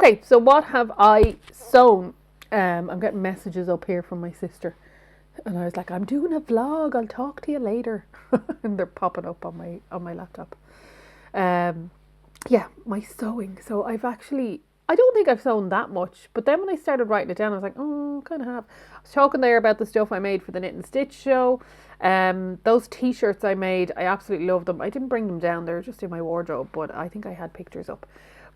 Okay, so what have I sewn? I'm getting messages up here from my sister, and I was like, I'm doing a vlog. I'll talk to you later, and they're popping up on my laptop. Yeah, my sewing. So I don't think I've sewn that much, but then when I started writing it down, I was like, oh, kind of have. I was talking there about the stuff I made for the Knit and Stitch show. Those t-shirts I made, I absolutely love them. I didn't bring them down, they're just in my wardrobe, but I think I had pictures up.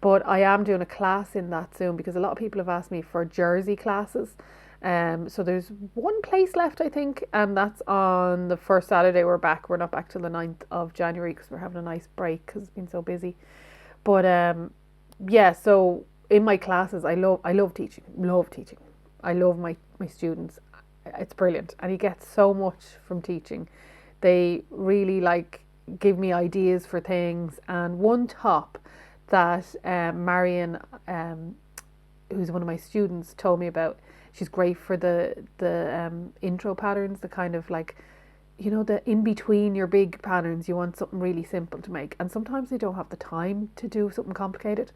But I am doing a class in that soon because a lot of people have asked me for jersey classes. So there's one place left, I think, and that's on the first Saturday we're back. We're not back till the 9th of January because we're having a nice break because it's been so busy. But yeah, so in my classes, I love teaching. I love my students. It's brilliant, and you get so much from teaching. They really give me ideas for things. And one top that Marion, who's one of my students, told me about. She's great for the intro patterns, the kind of the in between your big patterns. You want something really simple to make, and sometimes they don't have the time to do something complicated.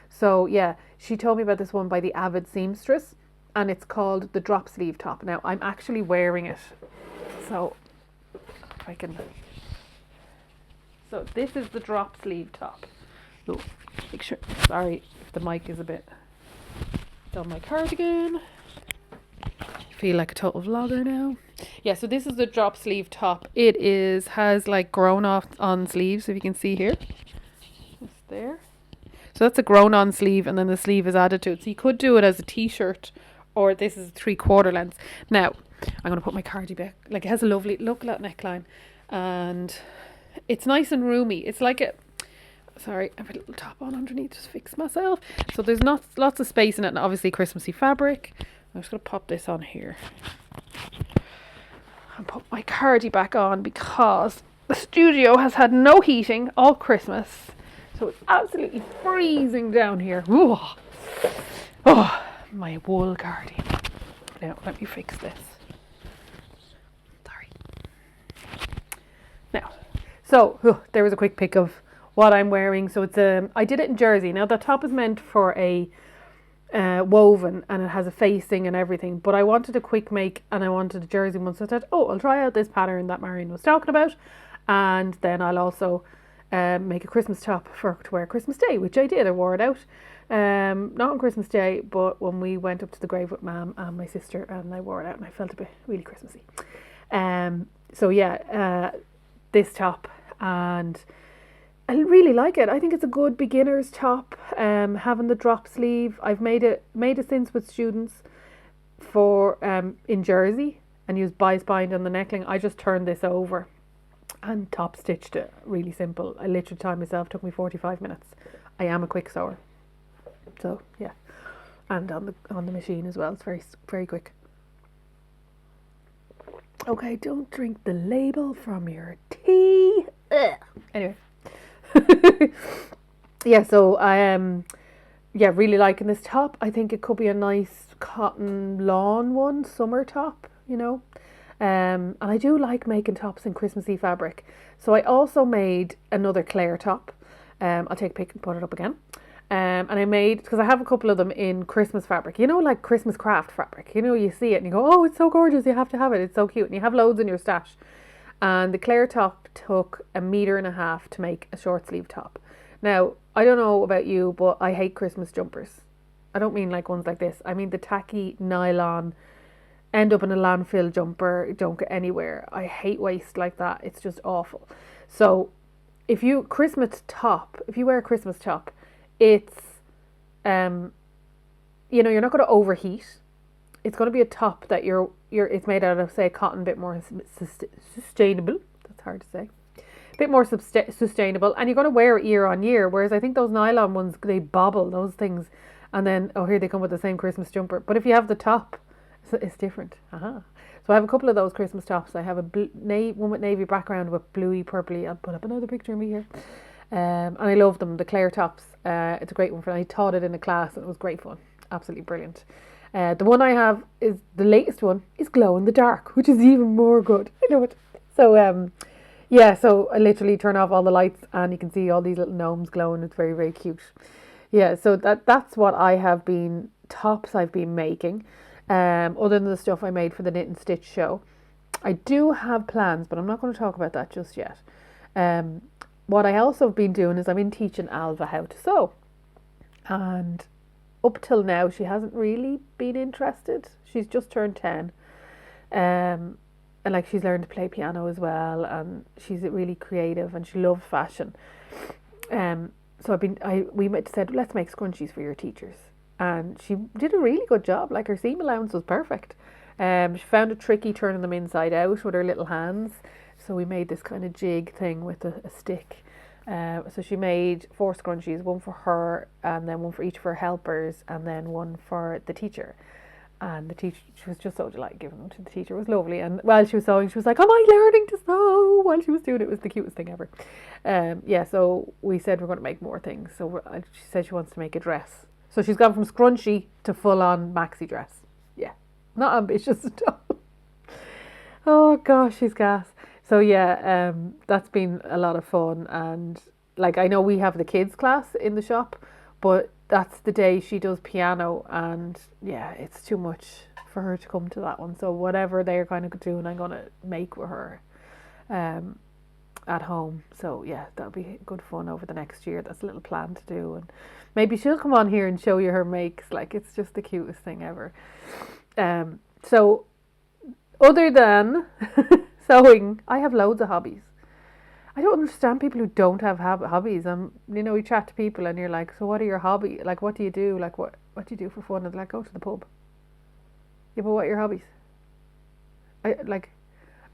So yeah, she told me about this one by the Avid Seamstress, and it's called the drop sleeve top. Now I'm actually wearing it, so if I can. So this is the drop sleeve top. Oh, make sure. Sorry if the mic is a bit on my cardigan. I feel like a total vlogger now. Yeah, so this is the drop sleeve top. It has grown off on sleeves, if you can see here. It's there. So that's a grown on sleeve, and then the sleeve is added to it. So you could do it as a t-shirt, or this is 3/4 length. Now, I'm going to put my cardi back. It has a lovely look at that neckline, and it's nice and roomy. It's like a, sorry, I have a little top on underneath, just fix myself. So there's not lots of space in it, and obviously Christmassy fabric. I'm just going to pop this on here and put my cardi back on because the studio has had no heating all Christmas. So it's absolutely freezing down here. Ooh. Oh, my wool cardi. Now, let me fix this. Sorry. Now, so there was a quick pic of what I'm wearing. So it's I did it in jersey. Now, the top is meant for a woven, and it has a facing and everything, but I wanted a quick make and I wanted a jersey one, so I said, I'll try out this pattern that Marion was talking about, and then I'll also make a Christmas top to wear Christmas Day, which I did. I wore it out, not on Christmas Day, but when we went up to the grave with Mum and my sister, and I wore it out and I felt a bit really Christmassy. So yeah, this top, and I really like it. I think it's a good beginner's top. Having the drop sleeve, I've made it since with students for in jersey and used bias bind on the neckline. I just turned this over and top stitched it. Really simple. I literally timed myself. Took me 45 minutes. I am a quick sewer, so yeah, and on the machine as well. It's very very quick. Okay, don't drink the label from your tea. Ugh. Anyway. Yeah, so I am really liking this top. I think it could be a nice cotton lawn one, summer top, and I do like making tops in Christmassy fabric. So I also made another Claire top. I'll take a pic and put it up again. And I made, because I have a couple of them in Christmas fabric, like Christmas craft fabric. You see it and you go, oh, it's so gorgeous, you have to have it, it's so cute, and you have loads in your stash. And the Claire top took 1.5 meters to make a short sleeve top. Now, I don't know about you, but I hate Christmas jumpers. I don't mean like ones like this. I mean the tacky nylon, end up in a landfill jumper, don't get anywhere. I hate waste like that. It's just awful. So if you wear a Christmas top, it's, you're not going to overheat. It's going to be a top that it's made out of, say, cotton, a bit more sustainable. That's hard to say. A bit more sustainable, and you're going to wear it year on year. Whereas I think those nylon ones, they bobble, those things, and then here they come with the same Christmas jumper. But if you have the top, it's different. So I have a couple of those Christmas tops. I have one with navy background with bluey, purpley. I'll put up another picture of me here. And I love them, the Claire tops. It's a great one I taught it in a class, and it was great fun. Absolutely brilliant. The one I have is the latest one is glow in the dark, which is even more good. I know it. So yeah, so I literally turn off all the lights and you can see all these little gnomes glowing. It's very very cute. Yeah, so that's what I have been, tops I've been making. Other than the stuff I made for the knit and stitch show. I do have plans, but I'm not going to talk about that just yet. Um, what I also have been doing is I've been teaching Alva how to sew. And up till now, she hasn't really been interested. She's just turned 10. Um, and like she's learned to play piano as well. And she's really creative and she loves fashion. Um, so we said, let's make scrunchies for your teachers. And she did a really good job. Like her seam allowance was perfect. She found it tricky turning them inside out with her little hands. So we made this kind of jig thing with a stick. So she made 4 scrunchies, one for her, and then one for each of her helpers, and then one for the teacher. And the teacher, she was just so delighted giving them to the teacher. It was lovely. And while she was sewing, she was like, "Am I learning to sew?" While she was doing it, it was the cutest thing ever. Yeah, so we said we're going to make more things. So she said she wants to make a dress. So she's gone from scrunchie to full-on maxi dress. Yeah, not ambitious at all. Oh gosh, she's gas. So yeah, that's been a lot of fun. And like I know we have the kids class in the shop, but that's the day she does piano, and yeah, it's too much for her to come to that one. So whatever they're kind of doing, I'm gonna make with her at home. So yeah, that'll be good fun over the next year. That's a little plan to do, and maybe she'll come on here and show you her makes. Like it's just the cutest thing ever. So other than sewing, I have loads of hobbies. I don't understand people who don't have hobbies. You chat to people and you're like, so what are your hobbies? Like, what do you do? Like, what do you do for fun? And they're like, go to the pub. Yeah, but what are your hobbies? Like,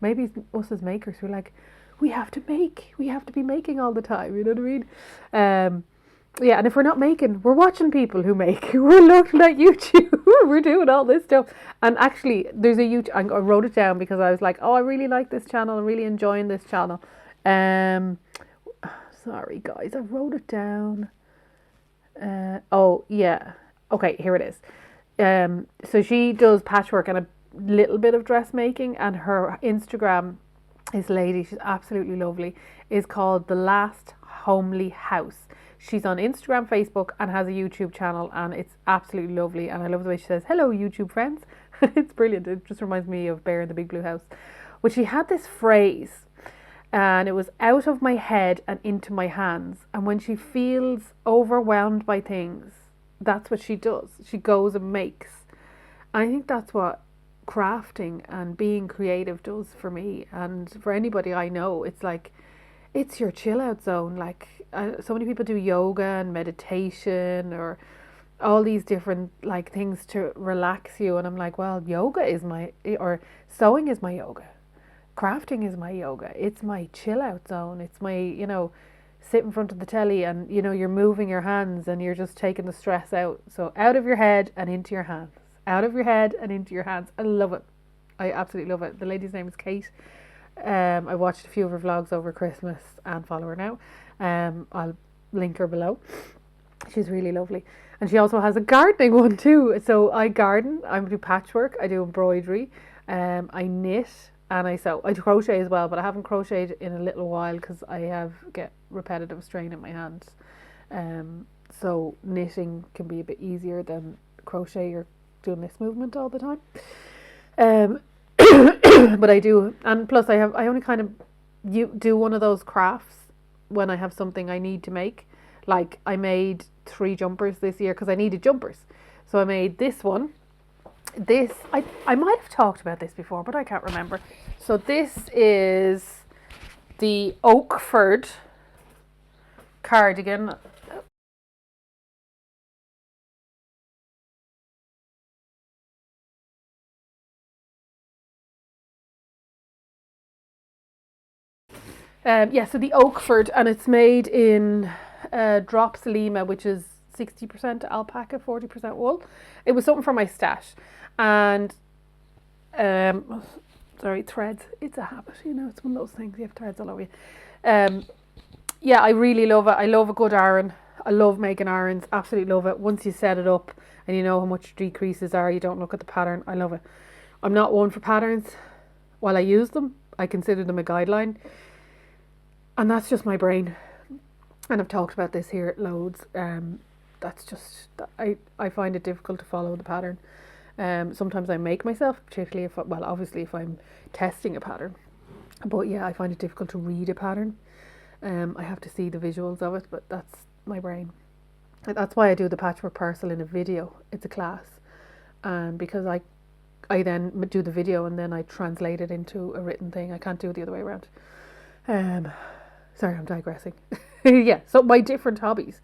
maybe it's us as makers who are like, we have to make. We have to be making all the time. You know what I mean? Yeah, and if we're not making, we're watching people who make. We're looking at YouTube. We're doing all this stuff. And actually, there's a YouTube. I wrote it down because I was like, oh, I really like this channel. I'm really enjoying this channel. Sorry guys, I wrote it down. Oh yeah. Okay, here it is. So she does patchwork and a little bit of dressmaking, and her Instagram, this lady, she's absolutely lovely, is called The Last Homely House. She's on Instagram, Facebook, and has a YouTube channel, and it's absolutely lovely. And I love the way she says, "Hello, YouTube friends." It's brilliant. It just reminds me of Bear in the Big Blue House. But she had this phrase, and it was out of my head and into my hands. And when she feels overwhelmed by things, that's what she does. She goes and makes. I think that's what crafting and being creative does for me, and for anybody I know. It's like, it's your chill out zone. Like so many people do yoga and meditation or all these different like things to relax you, and I'm like, well, yoga is or sewing is my yoga, crafting is my yoga. It's my chill out zone. It's my, sit in front of the telly and, you're moving your hands and you're just taking the stress out. So out of your head and into your hands. Out of your head and into your hands. I love it. I absolutely love it. The lady's name is Kate. I watched a few of her vlogs over Christmas and follow her now. I'll link her below. She's really lovely. And she also has a gardening one too. So I garden, I do patchwork, I do embroidery, I knit, and I sew. I do crochet as well, but I haven't crocheted in a little while because I get repetitive strain in my hands. So knitting can be a bit easier than crochet. You're doing this movement all the time. But I do, and plus I only kind of do one of those crafts when I have something I need to make. Like I made 3 jumpers this year because I needed jumpers. So I made this one. This, I might have talked about this before, but I can't remember. So this is the Oakford Cardigan. So the Oakford, and it's made in drop Salima, which is 60% alpaca, 40% wool. It was something for my stash. And threads. It's a habit, it's one of those things. You have threads all over you. Yeah, I really love it. I love a good iron. I love making irons. Absolutely love it. Once you set it up and you know how much decreases are, you don't look at the pattern. I love it. I'm not one for patterns. While I use them, I consider them a guideline. And that's just my brain. And I've talked about this here loads. that's just, I find it difficult to follow the pattern. Sometimes I make myself, particularly if, well, obviously if I'm testing a pattern. But yeah, I find it difficult to read a pattern. I have to see the visuals of it, but that's my brain. And that's why I do the patchwork parcel in a video. It's a class. Because I then do the video and then I translate it into a written thing. I can't do it the other way around. Sorry, I'm digressing. Yeah, so my different hobbies.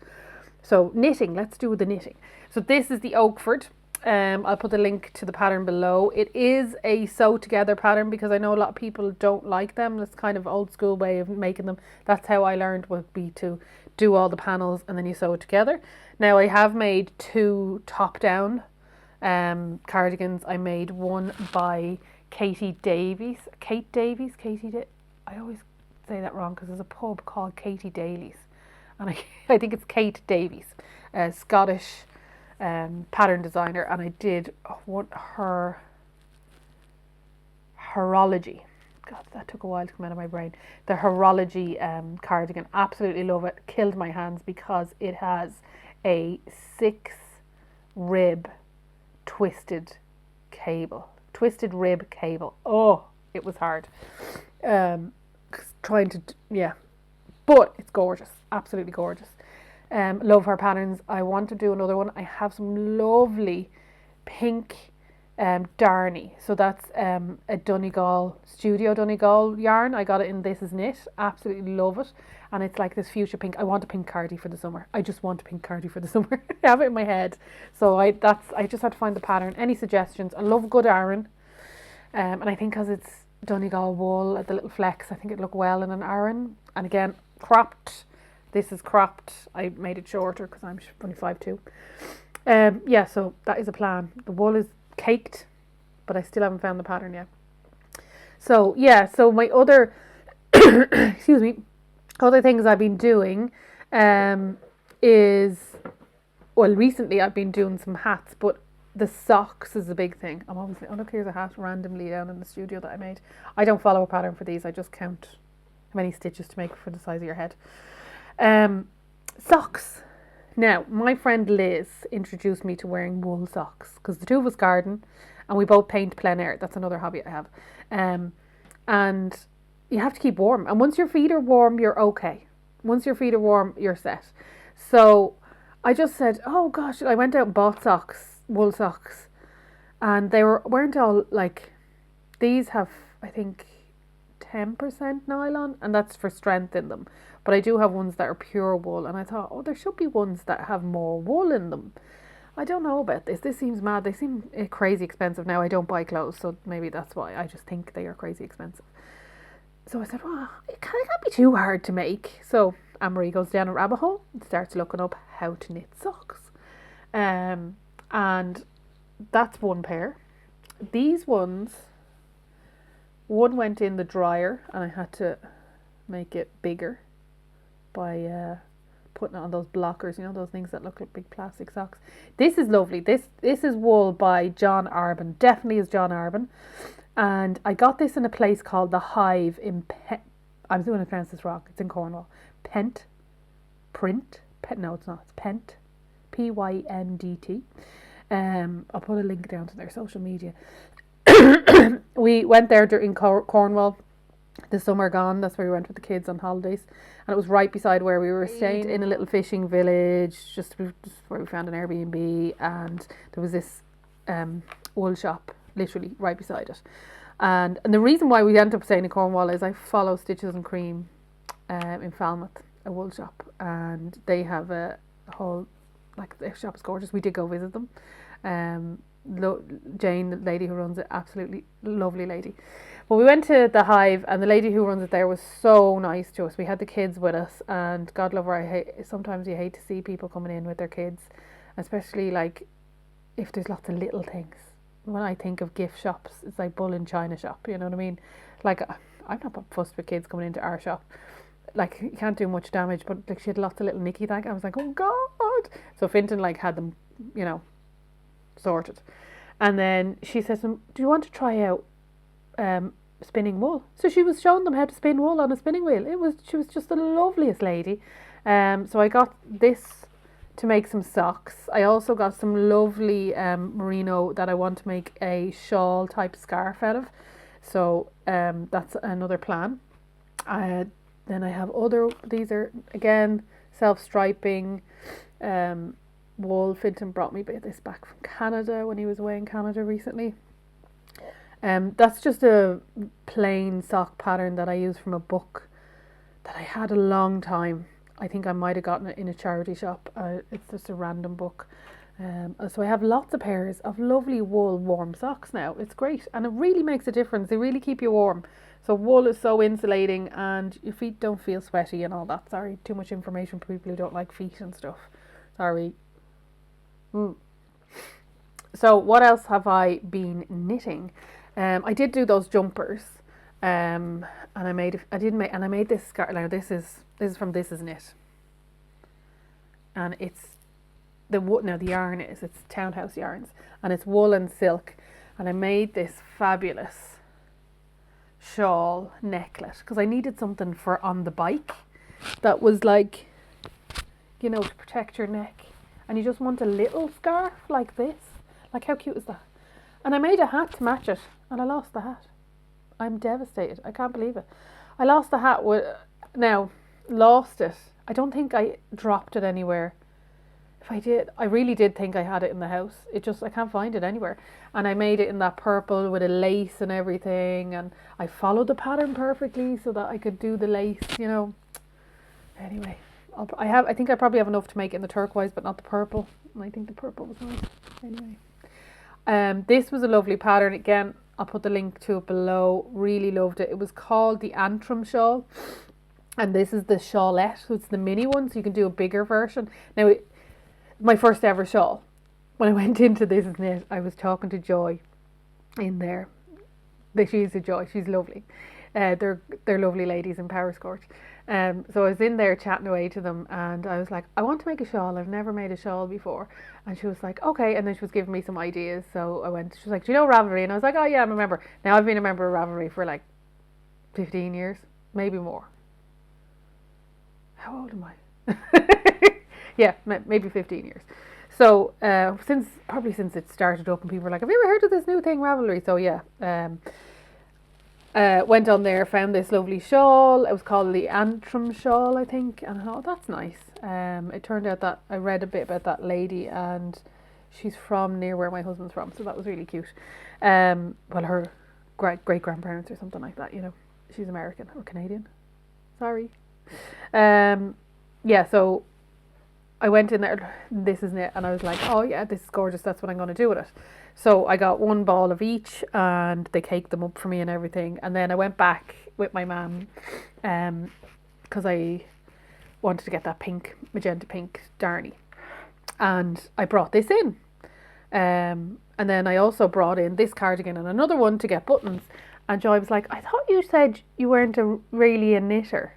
So knitting, let's do the knitting. So this is the Oakford. I'll put the link to the pattern below. It is a sew together pattern because I know a lot of people don't like them. That's kind of old school way of making them. That's how I learned, would be to do all the panels and then you sew it together. Now I have made 2 top down cardigans. I made one by Kate Davies. I always say that wrong because there's a pub called Katie Daly's, and I think it's Kate Davies, a Scottish pattern designer, and I did her Horology. God, that took a while to come out of my brain. The Horology cardigan, absolutely love it. Killed my hands because it has a 6 rib twisted rib cable. Oh, it was hard. Trying to, yeah, but it's gorgeous, absolutely gorgeous. Love her patterns. I want to do another one. I have some lovely pink darny. So that's a Donegal, Studio Donegal yarn. I got it in This Is Knit. Absolutely love it. And it's like this fuchsia pink. I want a pink cardi for the summer. I just want a pink cardi for the summer. I have it in my head. So I just had to find the pattern. Any suggestions? I love good Aran. And I think because it's Donegal wool at the little flecks, I think it'd look well in an Aran. And again, cropped. This is cropped. I made it shorter because I'm only 5'2". Yeah, so that is a plan. The wool is caked, but I still haven't found the pattern yet. So yeah, so my other excuse me, other things I've been doing is, well, recently I've been doing some hats, but the socks is a big thing. I'm always like, oh look, here's a hat randomly down in the studio that I made. I don't follow a pattern for these. I just count how many stitches to make for the size of your head. Socks. Now, my friend Liz introduced me to wearing wool socks because the two of us garden and we both paint plein air. That's another hobby I have. And you have to keep warm. And once your feet are warm, you're okay. Once your feet are warm, you're set. So I just said, oh gosh, I went out and bought socks, wool socks. And they weren't all like, these have, I think, 10% nylon, and that's for strength in them. But I do have ones that are pure wool, and I thought, oh, there should be ones that have more wool in them. I don't know about this. This seems mad. They seem crazy expensive. Now, I don't buy clothes, so maybe that's why. I just think they are crazy expensive. So I said, well, it can't be too hard to make. So AnnMarie goes down a rabbit hole and starts looking up how to knit socks. And that's one pair. These ones, one went in the dryer, and I had to make it bigger by putting it on those blockers, you know, those things that look like big plastic socks. This is lovely. This is wool by John Arbon. Definitely is John Arbon. And I got this in a place called The Hive in I'm going to pronounce this wrong. It's in Cornwall. No, it's not. It's Pent. Pyndt. I'll put a link down to their social media. We went there in Cornwall. The summer gone, that's where we went with the kids on holidays, and it was right beside where we were staying, in a little fishing village, just where we found an Airbnb, and there was this wool shop literally right beside it. And the reason why we ended up staying in Cornwall is I follow Stitches and Cream in Falmouth, a wool shop, and they have a whole, like, their shop is gorgeous. We did go visit them. Jane, the lady who runs it, absolutely lovely lady. But we went to the Hive, and the lady who runs it there was so nice to us. We had the kids with us, and God love her, sometimes you hate to see people coming in with their kids, especially like if there's lots of little things. When I think of gift shops, it's like bull in china shop, you know what I mean? Like, I'm not fussed with kids coming into our shop. Like, you can't do much damage, but like, she had lots of little Nicky things. I was like, oh God. So Finton like had them, you know, sorted. And then she says, do you want to try out spinning wool? So she was showing them how to spin wool on a spinning wheel. She was just the loveliest lady. So I got this to make some socks. I also got some lovely merino that I want to make a shawl type scarf out of. So that's another plan. Then I have these are again self-striping wool. Finton brought me this back from Canada when he was away in Canada recently. That's just a plain sock pattern that I use from a book that I had a long time. I think I might have gotten it in a charity shop. It's just a random book. So I have lots of pairs of lovely wool warm socks now. It's great, and it really makes a difference. They really keep you warm. So wool is so insulating, and your feet don't feel sweaty and all that. Sorry, too much information for people who don't like feet and stuff. Sorry. So what else have I been knitting? I did do those jumpers. And I made this scarf. Now this is from This Is Knit, and it's the yarn it's Townhouse Yarns, and it's wool and silk, and I made this fabulous shawl necklet because I needed something for on the bike that was like, to protect your neck, and you just want a little scarf like this. Like, how cute is that? And I made a hat to match it, and I lost the hat. I'm devastated. I can't believe it. I lost the hat. Lost it. I don't think I dropped it anywhere. If I did, I really did think I had it in the house. I can't find it anywhere. And I made it in that purple with a lace and everything. And I followed the pattern perfectly so that I could do the lace, Anyway, I think I probably have enough to make it in the turquoise, but not the purple. And I think the purple was nice. Anyway. This was a lovely pattern. Again, I'll put the link to it below. Really loved it. It was called the Antrim Shawl, and this is the shawlette, so it's the mini one, so you can do a bigger version. Now, my first ever shawl. When I went into This Is Knit, I was talking to Joy in there. She's a joy. She's lovely. They're lovely ladies in Powerscourt. So I was in there chatting away to them, and I was like, I want to make a shawl. I've never made a shawl before. And she was like, okay. And then she was giving me some ideas. So she was like, do you know Ravelry? And I was like, oh yeah, I'm a member. Now I've been a member of Ravelry for like 15 years, maybe more. How old am I? Yeah, maybe 15 years. So since it started up, and people were like, have you ever heard of this new thing, Ravelry? So yeah, went on there, found this lovely shawl. It was called the Antrim Shawl, I think, and I thought, that's nice. It turned out that I read a bit about that lady, and she's from near where my husband's from, so that was really cute. Well, her great grandparents or something like that, She's American or Canadian. Sorry. Yeah, so I went in there, This Is Knit, and I was like, oh yeah, this is gorgeous, that's what I'm going to do with it. So I got one ball of each, and they caked them up for me and everything. And then I went back with my mum, because I wanted to get that magenta pink darnie. And I brought this in. And then I also brought in this cardigan and another one to get buttons. And Joy was like, I thought you said you weren't really a knitter.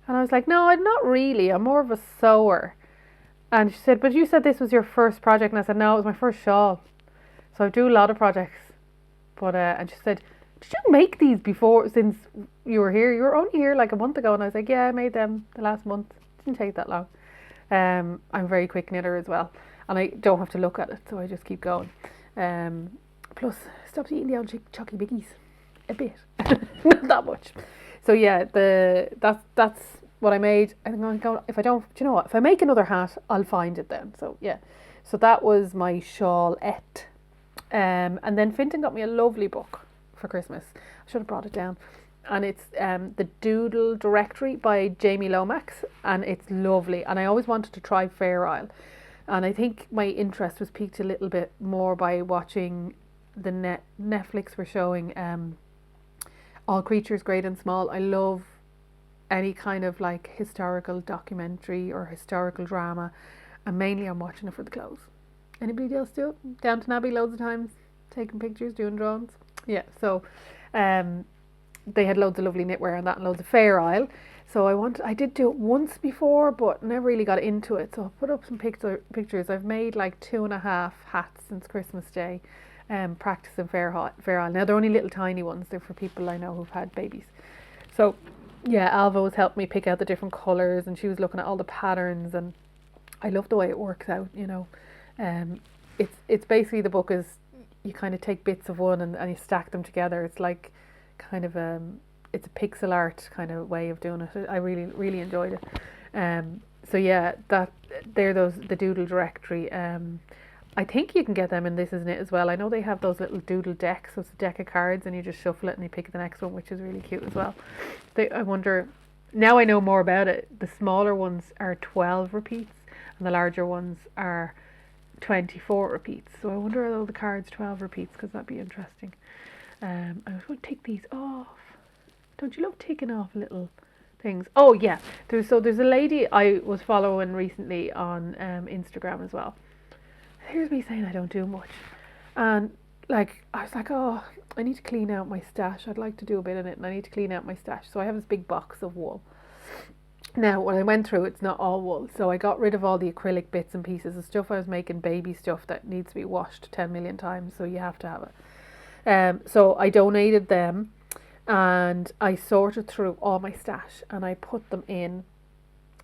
And I was like, no, I'm not really. I'm more of a sewer. And she said, but you said this was your first project. And I said, no, it was my first shawl. So I do a lot of projects. But and she said, did you make these before, since you were here? You were only here like a month ago. And I was like, yeah, I made them the last month. It didn't take that long. I'm a very quick knitter as well. And I don't have to look at it, so I just keep going. Plus, stopped eating the old chucky biggies. A bit. Not that much. So yeah, that's what I made. I'm going to go, if I don't, do you know what? If I make another hat, I'll find it then. So yeah. So that was my shawlette. And then Finton got me a lovely book for Christmas. I should have brought it down. And it's the Doodle Directory by Jamie Lomax, and it's lovely. And I always wanted to try Fair Isle, and I think my interest was piqued a little bit more by watching the Netflix were showing All Creatures Great and Small. I love any kind of like historical documentary or historical drama, and mainly I'm watching it for the clothes. Anybody else do it? Downton Abbey loads of times, taking pictures, doing drawings. Yeah, so they had loads of lovely knitwear and that, and loads of Fair Isle. So I did do it once before, but never really got into it. So I'll put up some pictures. I've made like 2.5 hats since Christmas Day, practicing Fair Isle. Now they're only little tiny ones. They're for people I know who've had babies. So yeah, Alva was helping me pick out the different colours, and she was looking at all the patterns, and I love the way it works out, you know. It's basically, the book is, you kind of take bits of one and you stack them together. It's like kind of it's a pixel art kind of way of doing it. I really, really enjoyed it. So yeah, the doodle directory. I think you can get them in This Isn't It as well. I know they have those little doodle decks. So it's a deck of cards and you just shuffle it and you pick the next one, which is really cute as well. I wonder, now I know more about it, the smaller ones are 12 repeats and the larger ones are 24 repeats. So I wonder, are all the cards 12 repeats? Because that'd be interesting. I was going to take these off. Don't you love taking off little things? Oh yeah, there's a lady I was following recently on Instagram as well. Here's me saying I don't do much, and like I was like, oh, I need to clean out my stash. I'd like to do a bit in it, and I need to clean out my stash. So I have this big box of wool. Now, when I went through, it's not all wool, so I got rid of all the acrylic bits and pieces of stuff I was making, baby stuff that needs to be washed 10 million times, so you have to have it. So I donated them, and I sorted through all my stash, and I put them in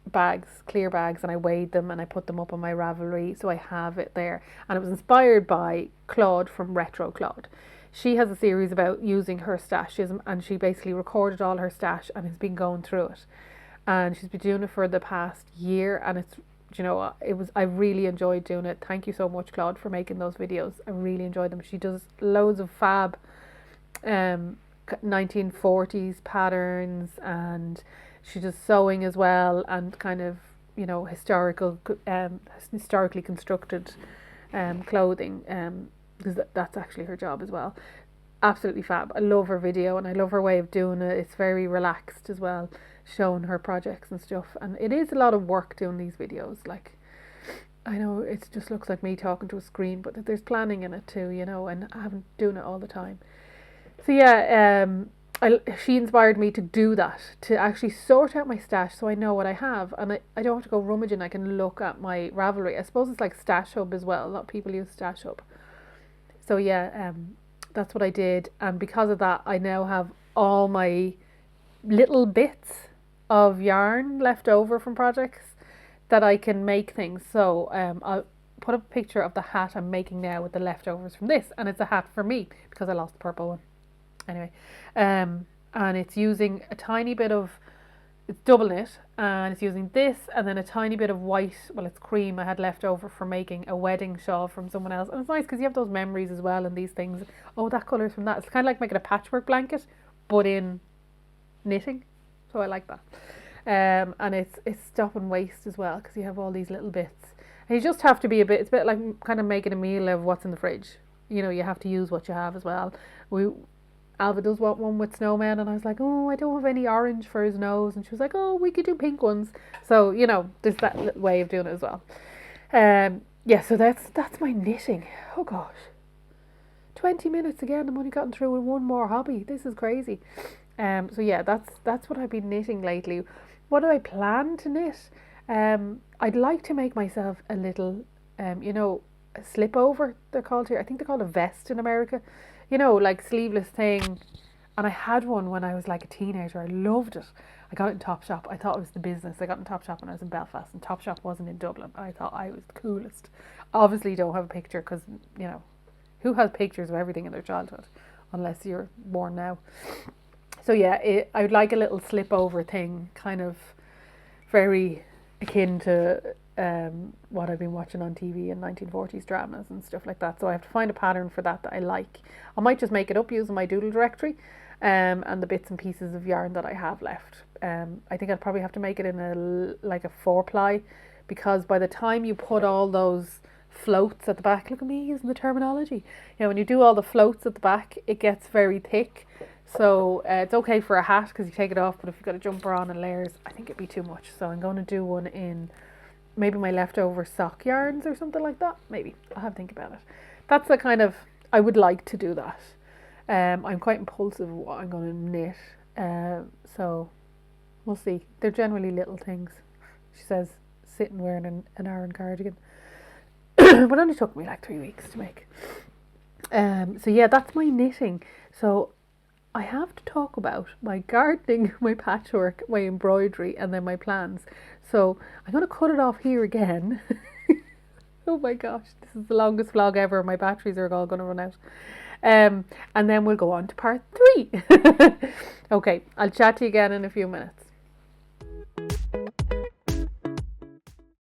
bags, clear bags, and I weighed them and I put them up on my Ravelry, so I have it there. And it was inspired by Claude from Retro Claude. She has a series about using her stash, and she basically recorded all her stash and has been going through it. And she's been doing it for the past year, and it's, you know, I really enjoyed doing it. Thank you so much, Claude, for making those videos. I really enjoyed them. She does loads of fab 1940s patterns, and she does sewing as well, and kind of, you know, historically constructed clothing, because that's actually her job as well. Absolutely fab. I love her video and I love her way of doing it. It's very relaxed as well, showing her projects and stuff. And it is a lot of work doing these videos. Like, I know it just looks like me talking to a screen, but there's planning in it too, you know, and I haven't doing it all the time. So yeah, she inspired me to do that, to actually sort out my stash so I know what I have, and I don't have to go rummaging. I can look at my Ravelry. I suppose it's like Stash Hub as well. A lot of people use Stash Hub. So yeah, that's what I did, and because of that, I now have all my little bits of yarn left over from projects that I can make things. So I'll put up a picture of the hat I'm making now with the leftovers from this, and it's a hat for me because I lost the purple one. Anyway, and it's using a tiny bit of, it's double knit, and it's using this and then a tiny bit of white, well, it's cream I had left over for making a wedding shawl from someone else. And it's nice because you have those memories as well, and these things, oh, that colour's from that. It's kind of like making a patchwork blanket but in knitting, so I like that. And it's stopping waste as well, because you have all these little bits, and you just have to be it's a bit like kind of making a meal of what's in the fridge. You know, you have to use what you have as well. Alva does want one with snowmen, and I was like, oh, I don't have any orange for his nose, and she was like, oh, we could do pink ones. So, you know, there's that little way of doing it as well. Yeah, so that's my knitting. Oh gosh, 20 minutes again. I'm only gotten through with one more hobby. This is crazy. So yeah, that's what I've been knitting lately. What do I plan to knit? I'd like to make myself a little you know, a slip over, they're called here. I think they're called a vest in America. You know, like sleeveless thing. And I had one when I was like a teenager. I loved it. I got it in Topshop. I thought it was the business. I got it in Topshop when I was in Belfast, and Topshop wasn't in Dublin. I thought I was the coolest. Obviously don't have a picture because, you know, who has pictures of everything in their childhood unless you're born now. So yeah, I would like a little slip over thing, kind of very akin to what I've been watching on TV in 1940s dramas and stuff like that. So I have to find a pattern for that I like. I might just make it up using my doodle directory and the bits and pieces of yarn that I have left. I think I'll probably have to make it in a 4-ply, because by the time you put all those floats at the back, look at me using the terminology, you know, when you do all the floats at the back, it gets very thick. So it's okay for a hat because you take it off, but if you've got a jumper on and layers, I think it'd be too much. So I'm going to do one in maybe my leftover sock yarns or something like that. Maybe I'll have to think about it. That's the kind of, I would like to do that. I'm quite impulsive with what I'm going to knit, so we'll see. They're generally little things. She says sitting wearing an Oakford cardigan, but only took me like 3 weeks to make. So yeah, that's my knitting. So I have to talk about my gardening, my patchwork, my embroidery, and then my plans. So I'm going to cut it off here again. Oh my gosh, this is the longest vlog ever. My batteries are all going to run out. And then we'll go on to part 3. Okay, I'll chat to you again in a few minutes.